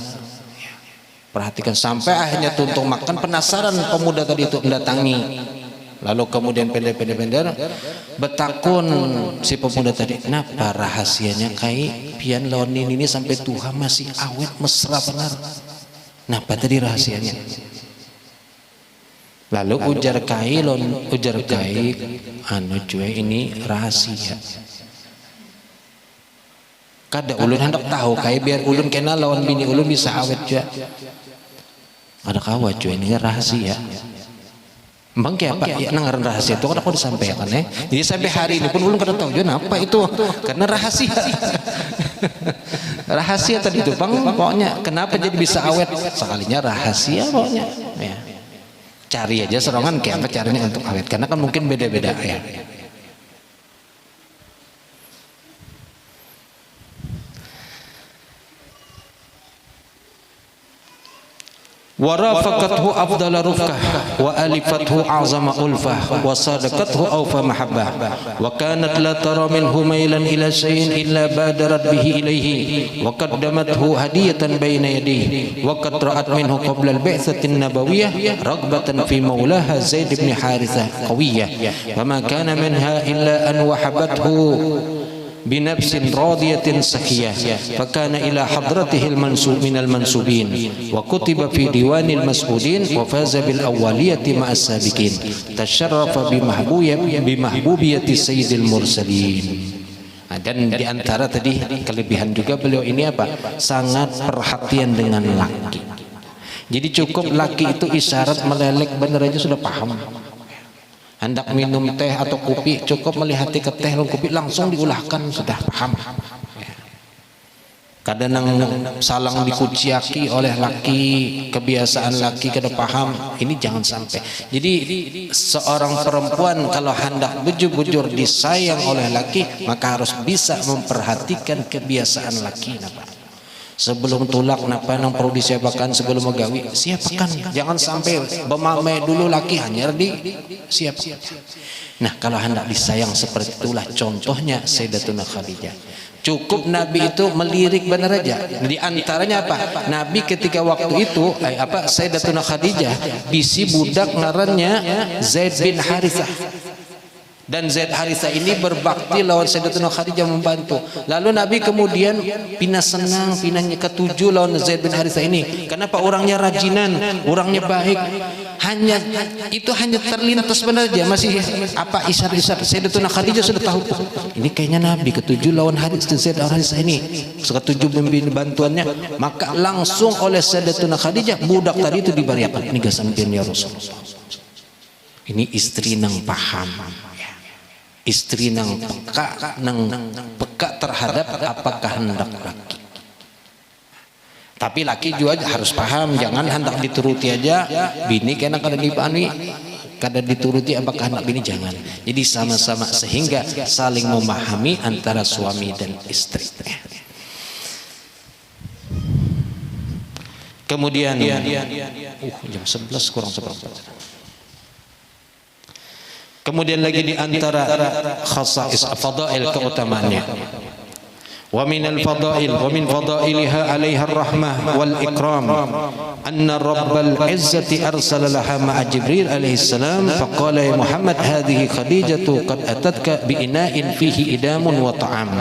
Perhatikan sampai akhirnya tuntung makan, penasaran pemuda tadi itu mendatangi. Lalu kemudian pendek betakun si pemuda tadi, kenapa rahasianya kai pian lawan ini sampai Tuhan masih awet mesra benar. Napa tadi rahasianya? Lalu ujar kai anu cuy ini rahasia. Kada ulun hendak tahu kai biar ulun kena lawan bini ulun bisa awet juga. Ada kawa cuy ini rahasia. Bang kayak apa? Ya nangaran rahasia itu kan aku disampaikan ya. Jadi sampai hari ini pun belum kada tahu juga apa itu. Karena rahasia. Rahasia tadi itu bang, pokoknya kenapa jadi bisa awet? Sekalinya rahasia pokoknya. Ya. Cari aja serongan kayak apa caranya untuk awet. Karena kan mungkin beda-beda ya. ورافقته أفضل رفقة وألفته أعظم ألفة وصادقته أوفى محبة وكانت لا ترى منه ميلا إلى شيء إلا بادرت به إليه وقدمته هدية بين يديه وقد رأت منه قبل البعثة النبوية رغبة في مولاها زيد بن حارثة قوية وما كان منها إلا أن وهبته بنفس راضية سخية فكان إلى حضرته المنسوب من المنسوبين وكتب في ديوان المسؤولين وفاز بالأولية مع السابقين تشرف بمحبوبية سيد المرسلين. Dan diantara tadi kelebihan juga beliau ini apa? Sangat perhatian dengan laki. Jadi cukup laki itu isyarat melelek bener aja sudah paham. Hendak minum teh atau kopi cukup melihati ke teh dan kopi langsung diulahkan sudah paham. Kadang salang dikuciaki oleh laki, kebiasaan laki kada paham, ini jangan sampai. Jadi seorang perempuan kalau hendak bujur-bujur disayang oleh laki maka harus bisa memperhatikan kebiasaan laki. Sebelum tulak napa nang perlu disiapkan sebelum megawi siapkan, jangan sampai bemame dulu laki hanya siap. Nah kalau hendak disayang seperti itulah contohnya Sayyidatuna Khadijah. Cukup Nabi itu melirik benar aja. Di antaranya apa? Nabi ketika waktu itu Sayyidatuna Khadijah bisi budak ngarannya Zaid bin Harithah. Dan Zaid Harithah ini berbakti lawan Sayyidatuna Khadijah membantu. Lalu Nabi kemudian pindah senang, pinahnya ketujuh lawan Zaid bin Harithah ini. Kenapa? Orangnya rajinan, orangnya baik. Hanya terlintas benar aja masih isyarat Sayyidatuna Khadijah sudah tahu. Ini kayaknya Nabi ketujuh lawan Zaid bin Harithah ini. Ketujuh membina bantuannya, maka langsung oleh Sayyidatuna Khadijah budak tadi itu dibariakan. Ini gasampian ya Rasulullah. Ini istri nang paham. Istri nang peka terhadap apakah hendak laki. Tapi laki juga harus paham, jangan hendak dituruti aja bini kena kada dipani, kada dituruti apakah hendak bini, jangan. Jadi sama-sama sehingga saling memahami antara suami dan istri. Kemudian jam 11 kurang seperempat. Kemudian lagi di antara khasais fadail keutamaannya. Wa min al-fadail wa min fadailiha 'alaiha ar-rahmah wal ikram anna rabbal izzati arsala laha ma'a Jibril alaihi salam faqala ya Muhammad hadhihi khadijatu qad atatka bi ina'in fihi idamun wa ta'am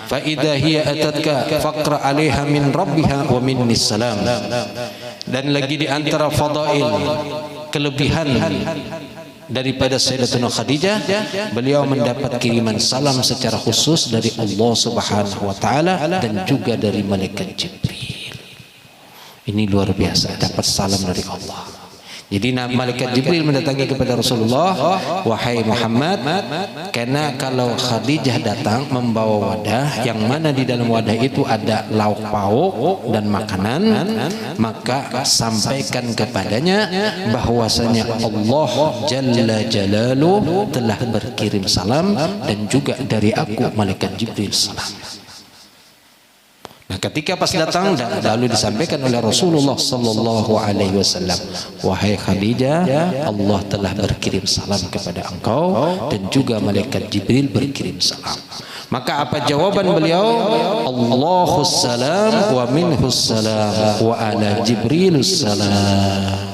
fa idha hiya atatka faqra 'alaiha min rabbiha wa minni salam. Dan lagi di antara fadail kelebihan daripada Sayyidatuna Khadijah, beliau mendapat kiriman salam secara khusus dari Allah Subhanahu wa taala dan juga dari malaikat Jibril. Ini luar biasa, dapat salam dari Allah. Jadi malaikat Jibril mendatangi kepada Rasulullah, wahai Muhammad, karena kalau Khadijah datang membawa wadah yang mana di dalam wadah itu ada lauk pauk dan makanan, maka sampaikan kepadanya bahwasanya Allah Jalla Jalaluhu telah berkirim salam dan juga dari aku malaikat Jibril salam. Nah, ketika pas datang lalu disampaikan oleh Rasulullah sallallahu alaihi wasallam, wahai Khadijah, Allah telah berkirim salam kepada engkau dan juga malaikat Jibril berkirim salam. Maka apa jawaban beliau? Allahus salam wa minhus salam wa ala Jibrilus salam.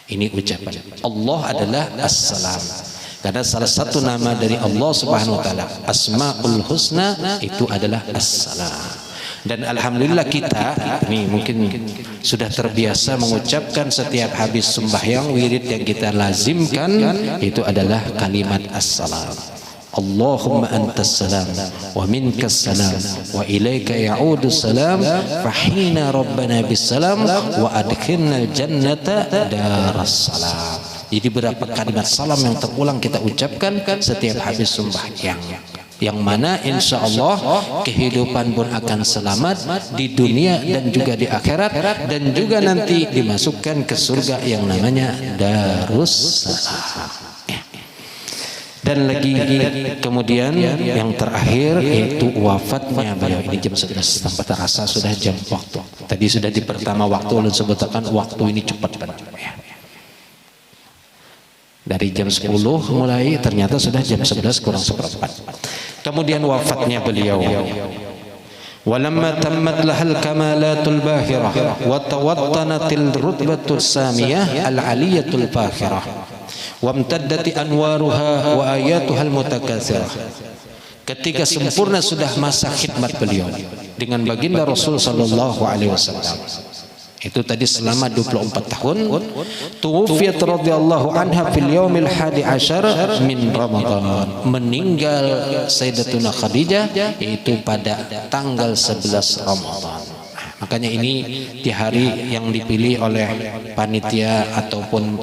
Ini ucapan Allah adalah as-salam. Karena salah satu nama dari Allah Subhanahu wa taala, Asmaul Husna, itu adalah as-salam. Dan alhamdulillah kita ini mungkin sudah terbiasa mengucapkan setiap habis sembahyang wirid yang kita lazimkan itu adalah kalimat as-salam. Allahumma antas salam wa minkas salam wa ilaika ya'udus salam fahina rabbana bis salam wa adkhilnal jannata daras salam. Jadi berapa kalimat salam yang terulang kita ucapkan setiap habis sembahyang, yang mana insya Allah kehidupan pun akan selamat di dunia dan juga di akhirat, dan juga nanti dimasukkan ke surga yang namanya Darussalam. Dan lagi kemudian yang terakhir yaitu wafatnya beliau. Ini jam 11 tanpa terasa sudah jam waktu. Tadi sudah di pertama waktu ulun sebutkan waktu ini cepat banget. Dari jam 10 mulai ternyata sudah jam 11 kurang seperempat. Kemudian wafatnya beliau. Walamma tammat lahal kamalatul bahirah wa tawattanatil rutbatus samiyah al-aliyatul fakhirah wa amtaddati anwaruha wa ayatuhal mutakatsirah. Ketika sempurna sudah masa khidmat beliau dengan baginda Rasul sallallahu alaihi wasallam. Itu tadi selama 24 tahun. Tuwfiyat radhiyallahu anha fil yaumil 11 min Ramadan. Meninggal Sayyidatuna Khadijah yaitu pada tanggal 11 Ramadan. Makanya ini di hari yang dipilih oleh panitia ataupun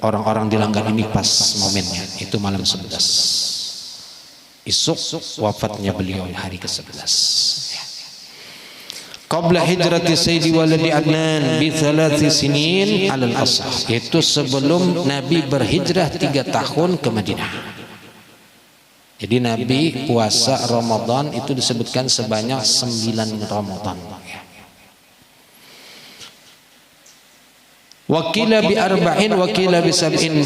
orang-orang di Langgar ini pas momennya. Itu malam 11. Isuk wafatnya beliau hari ke-11. Qabla hijrati Sayyidi Waladi Adnan bi 3 sinin alal asah, yaitu sebelum Nabi berhijrah 3 tahun ke Madinah. Jadi Nabi puasa Ramadan itu disebutkan sebanyak 9 Ramadan. Wakila bi arba'in wakila bi sab'in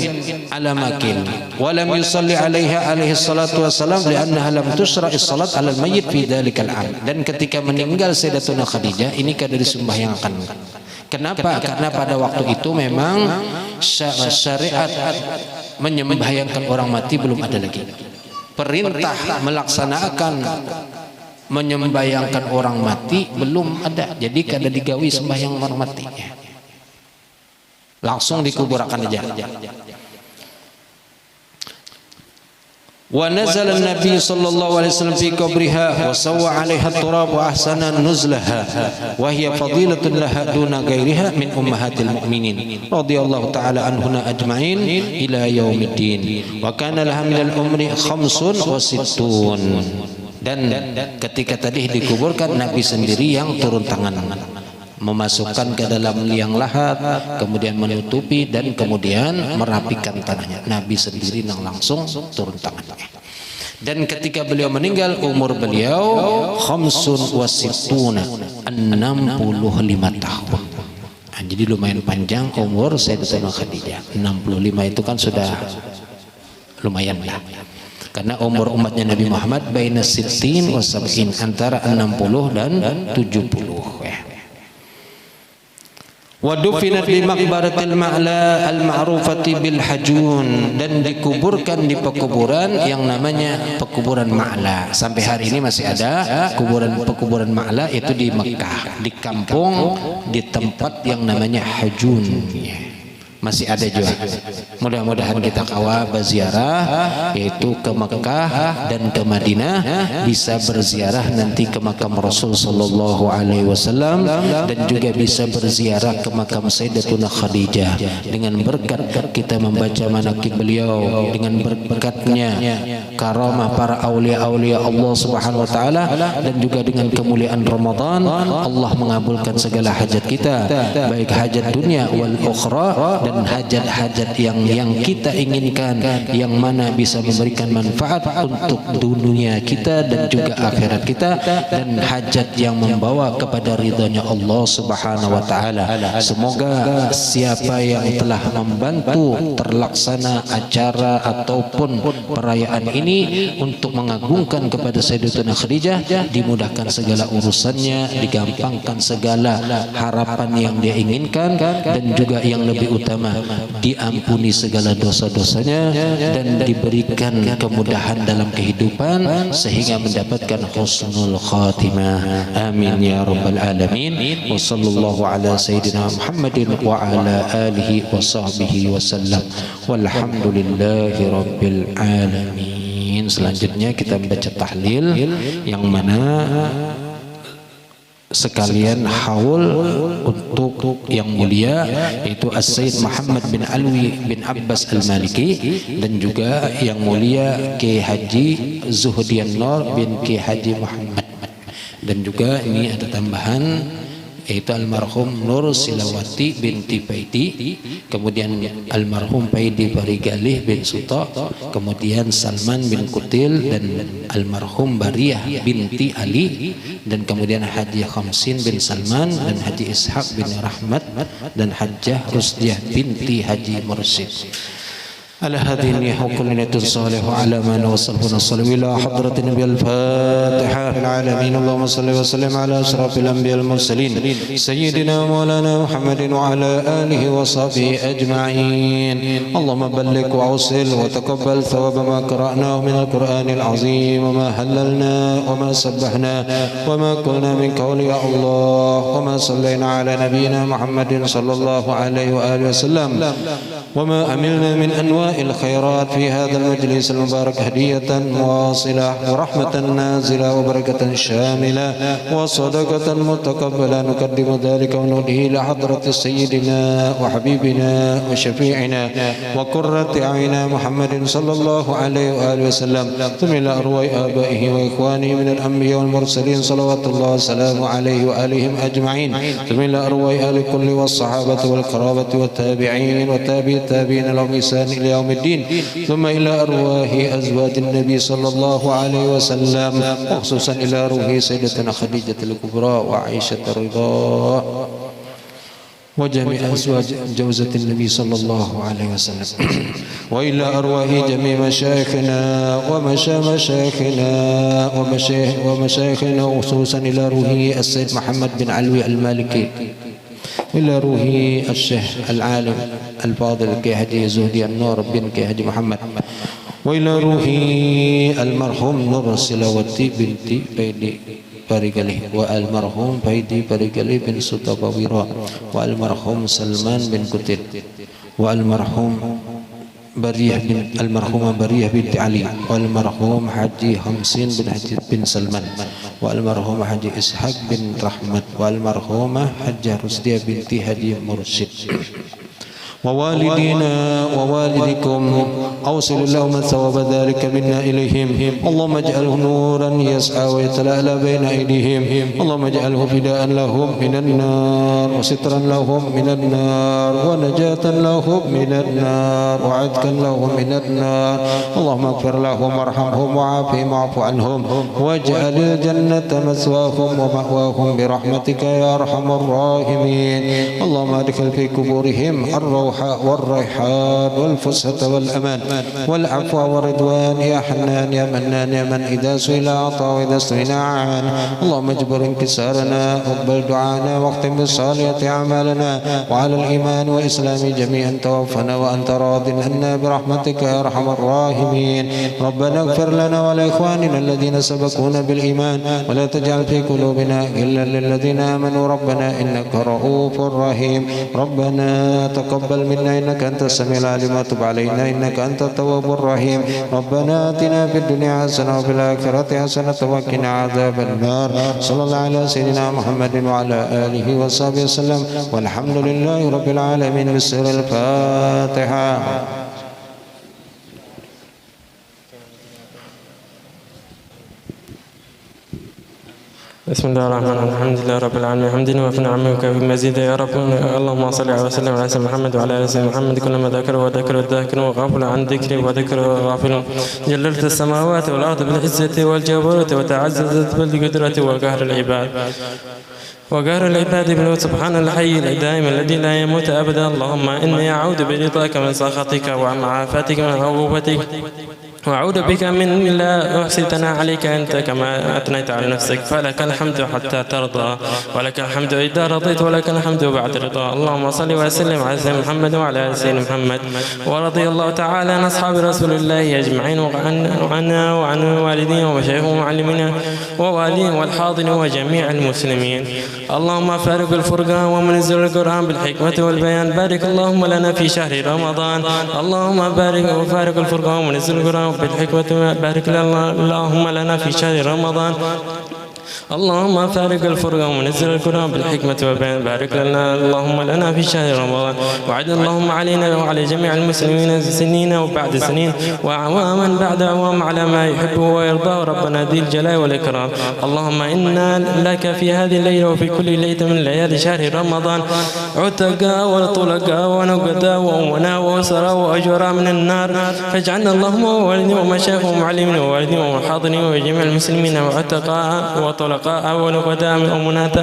ala makin wa lam yusalli alaiha alaihi salatu wassalam li'annaha lam tusra'is salat alal mayyit fi dhalikal am. Dan ketika meninggal Sayyidatuna Khadijah ini kada disembahyangkan. Kenapa? Karena pada waktu itu memang syariat menyembahyangkan orang mati belum ada lagi. Perintah melaksanakan menyembahyangkan orang mati belum ada. Jadi kada digawi sembahyang orang mati. Langsung dikuburkan aja. Wa nazala an-nabiy sallallahu alaihi wasallam fi qabriha wa sawwa 'alaiha at-turab wa ahsana nuzlaha wa hiya fadilatun laha duna ghairiha min ummahatil mu'minin radhiyallahu ta'ala anhunna ajma'in ila yaumiddin wa kana laha min al-umri 65. Dan ketika tadi dikuburkan Nabi sendiri yang turun tangan memasukkan ke dalam liang lahat, kemudian menutupi dan kemudian merapikan tanahnya. Nabi sendiri yang langsung turun tangan. Dan ketika beliau meninggal umur beliau 65 tahun. Nah, jadi lumayan panjang umur Sayyidatuna Khadijah. 65 itu kan sudah lumayan lah. Karena umur umatnya Nabi Muhammad baina 60 wa 70, antara 60 dan 70 ya. Wa dufinat bi maqbaratil ma'la al-ma'rufati bil hajun, dan dikuburkan di pekuburan yang namanya pekuburan Ma'la. Sampai hari ini masih ada pekuburan Ma'la itu di Mekah, di kampung, di tempat yang namanya Hajun. Masih ada juga. Mudah-mudahan kita kawa berziarah yaitu ke Mekah dan ke Madinah, bisa berziarah nanti ke makam Rasul sallallahu alaihi wasallam, dan juga bisa berziarah ke makam Sayyidatuna Khadijah. Dengan berkat kita membaca manaqib beliau, dengan berkatnya karamah para aulia-aulia Allah Subhanahu wa taala, dan juga dengan kemuliaan Ramadan Allah mengabulkan segala hajat kita, baik hajat dunia wal ukhra, dan hajat-hajat yang kita inginkan, yang mana bisa memberikan manfaat untuk dunia kita dan juga akhirat kita, dan hajat yang membawa kepada ridhanya Allah Subhanahu wa taala. Semoga siapa yang telah membantu terlaksana acara ataupun perayaan ini untuk mengagungkan kepada Sayyidatuna Khadijah, dimudahkan segala urusannya, digampangkan segala harapan yang dia inginkan, dan juga yang lebih utama diampuni segala dosa-dosanya dan diberikan kemudahan dalam kehidupan sehingga mendapatkan husnul khatimah. Amin ya rabbal alamin. Wa sallallahu ala sayyidina Muhammadin wa ala alihi wa sahbihi wasallam. Walhamdulillahi rabbil alamin. Selanjutnya kita membaca tahlil yang mana sekalian haul untuk yang mulia yaitu As-Sayyid Muhammad bin Alwi bin Abbas Al-Maliki, dan juga yang mulia Kiai Haji Zuhdian Nur bin Kiai Haji Muhammad. Dan juga ini ada tambahan yaitu almarhum Nur Silawati binti Paidi, kemudian almarhum Paidi Barigalih bin Suto, kemudian Salman bin Kutil, dan almarhum Bariyah binti Ali, dan kemudian Haji Khamsin bin Salman, dan Haji Ishaq bin Rahmat, dan Hajjah Rusdiah binti Haji Mursyid. على هذه النية وكل نية صالح وعلى ما نوصلنا الصلاة إلى حضرة النبي الفاتحة العالمين. اللهم صل وسلم على أشرف الأنبياء المرسلين سيدنا مولانا محمد وعلى آله وصحبه أجمعين. اللهم بلغ وأوصل وتقبل ثواب ما قرأناه من القرآن العظيم، وما هللنا وما سبحنا وما قلنا من قول يا الله، وما صلينا على نبينا محمد صلى الله عليه وآله وسلم، وما عملنا من أنواع الخيرات في هذا المجلس المبارك هدية واصلة ورحمة نازلة وبركة شاملة وصدقة متقبلة، نقدم ذلك ونهديه لحضرة سيدنا وحبيبنا وشفيعنا وقرة أعيننا محمد صلى الله عليه وآله وسلم، ثم إلى أرواح آبائه وإخوانه من الأنبياء والمرسلين صلوات الله وسلامه عليه وآلهم أجمعين، ثم إلى أرواح آل كل والصحابة والقرابة والتابعين وتابعي التابعين لهم بإحسان إلى يوم الدين، ثم إلى أرواح أزواج النبي صلى الله عليه وسلم، وخصوصا إلى روح سيدتنا خديجة الكبرى وعائشة الرضا وجميع أزواج جوزة النبي صلى الله عليه وسلم، وإلى أرواح جميع مشايخنا ومشايخنا وخصوصا إلى روح السيد محمد بن علوي المالكي، إلى روح الشيخ العالم الفاضل كهدي زهدي النور بن كهدي محمد، وإلى روح المرحوم نور السلاوتي بنت بيدي Barigalih, والمرحوم بيدي Barigalih bin Sutabawira، والمرحوم سلمان بن كتير، والمرحوم المرحومة برية بنت علي، والمرحوم حجي خمسين بن سلمان، والمرحوم حجي إسحاق بن رحمت، والمرحومة حجة رسدية بنت هدي مرشد، ووالدينا ووالدكم أوصل اللهم ثواب ذلك منا إليهم، اللهم اجعله نورا يسعى ويتلألأ بين أيديهم، اللهم اجعله فداء لهم من النار وسترا لهم من النار ونجاة لهم من النار وعتقا لهم من النار، اللهم اغفر لهم وارحمهم وعافهم واعف عنهم واجعل الجنة مثواهم ومأواهم برحمتك يا أرحم الراحمين، اللهم ادخل في قبورهم الروح والريحان والفسحة والأمان والعفو والرضوان يا حنان يا منان يا من إذا سئل أعطى وإذا استغنى عن، اللهم اجبر انكسارنا واقبل دعانا واختم بالصالحة أعمالنا، وعلى الإيمان والإسلام جميعا توفنا وأنت راض عنا برحمتك يا أرحم الراحمين، ربنا اغفر لنا ولإخواننا الذين سبقونا بالإيمان ولا تجعل في قلوبنا إلا للذين آمنوا، ربنا إنك رؤوف رحيم، ربنا تقبل منا إنك أنت السميع العليم وتب علينا إنك أنت التواب الرحيم، ربنا آتنا في الدنيا حسنة وفي الآخرة حسنة وقنا عذاب النار، صلى الله على سيدنا محمد وعلى آله وصحبه وسلم، والحمد لله رب العالمين. بسر الفاتحة. بسم الله الرحمن الرحيم، الحمد لله رب العالمين، حمدنا وفي نعمك في مزيد يا رب، اللهم صل وسلم على سيدنا محمد وعلى ال سيدنا محمد، كلما ذكر وذكر الذاكر وغافل عن ذكري وذكر غافل، جللت السماوات والارض بالعزة والجبروت وتعززت بالقدرة وقهر العباد بنور سبحان الحي الدائم الذي لا يموت ابدا، اللهم اني اعوذ برضاك من سخطك وعن معافاتك من عقوبتك، وأعوذ بك من لا أحصي ثناء عليك أنت كما أثنيت على نفسك، فلك الحمد حتى ترضى ولك الحمد إذا رضيت ولك الحمد بعد رضا، اللهم صل وسلم على سيدنا محمد وعلى آل سيدنا محمد، ورضي الله تعالى عن أصحاب رسول الله أجمعين وعنا وعن والدينا ومشايخنا ومعلمينا ووالدينا والحاضرين وجميع المسلمين، اللهم فارق الفرقان ومنزل القرآن بالحكمة والبيان، بارك اللهم لنا في شهر رمضان، اللهم بارك وفارق الفرقان ومنزل القرآن بالحكمة، بارك اللهم لنا في شهر رمضان، اللهم فارق الفرقان ومنزل القرآن بالحكمة والبيان. بارك لنا اللهم لنا في شهر رمضان، وعد اللهم علينا وعلى جميع المسلمين سنين وبعد سنين وأعواما بعد أعوام على ما يحبه ويرضاه ربنا ذي الجلال والإكرام. اللهم إنا لك في هذه الليلة وفي كل ليلة من ليالي شهر رمضان عتقاء وطلقاء ونقداء وأمنا وأسراء وأجراء من النار، فاجعلنا اللهم ووالدنا ومشايخ ومعلمين ووالدين وحاضرين وجميع المسلمين وعتقاء وطلقاء ونقداء من أمنات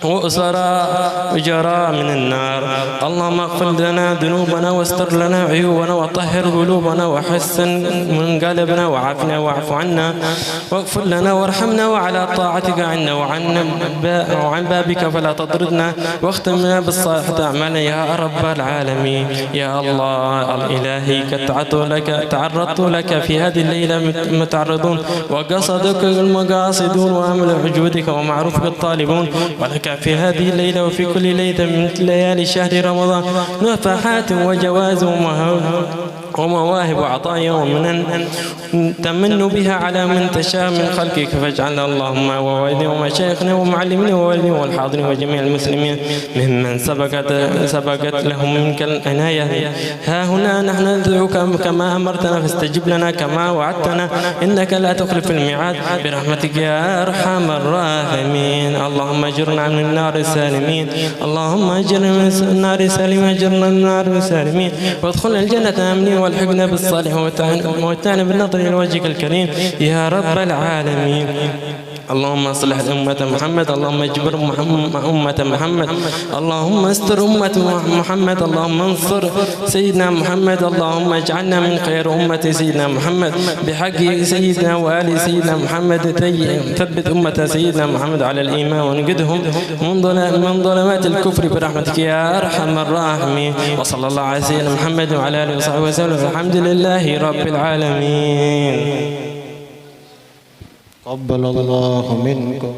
وأسراء أجراء من النار. اللهم اغفر لنا ذنوبنا واستر لنا عيوبنا وطهر قلوبنا وحسن منقلبنا وعافنا واعف عنا واغفر لنا وارحمنا وعلى طاعتك عنا وعن بابك فلا تطردنا، واختمنا بالصالحة أعمالنا يا رب العالمين. يا الله الإلهي تعرضت لك في هذه الليلة متعرضون، وقصدك المقاصدون وأمل وجودك ومعروفك الطالبون، ولك في هذه الليلة وفي كل ليلة من ليالي شهر رمضان نفحات وجواز ومواهب وعطايا ومنن تمن بها على من تشاء من خلقك، فاجعلنا اللهم ووالدنا ومشايخنا ومعلمنا ووالدنا والحاضرين وجميع المسلمين ممن سبقت لهم منك العناية. ها هنا نحن ندعوك كما أمرتنا فاستجب لنا كما وعدتنا إنك لا تخلف الميعاد برحمتك يا أرحم الراحمين. اللهم اجرنا من النار سالمين، اللهم اجرنا من النار سالمين، اجرنا من النار سالمين، وادخلنا الجنة آمنين والحقنا بالصالحين ومتعنا بالنظر إلى وجهك الكريم يا رب العالمين. اللهم اصلح أمة محمد، اللهم اجبر أمة محمد، اللهم استر أمة محمد، اللهم انصر سيدنا محمد، اللهم اجعلنا من خير أمة سيدنا محمد بحق سيدنا وآل سيدنا محمد. ثبت أمة سيدنا محمد على الإيمان ونقدهم من ظلمات الكفر برحمتك يا أرحم الراحمين. وصلى الله على سيدنا محمد وعلى آله وصحبه وسلم، الحمد لله رب العالمين. قبل الله منكم.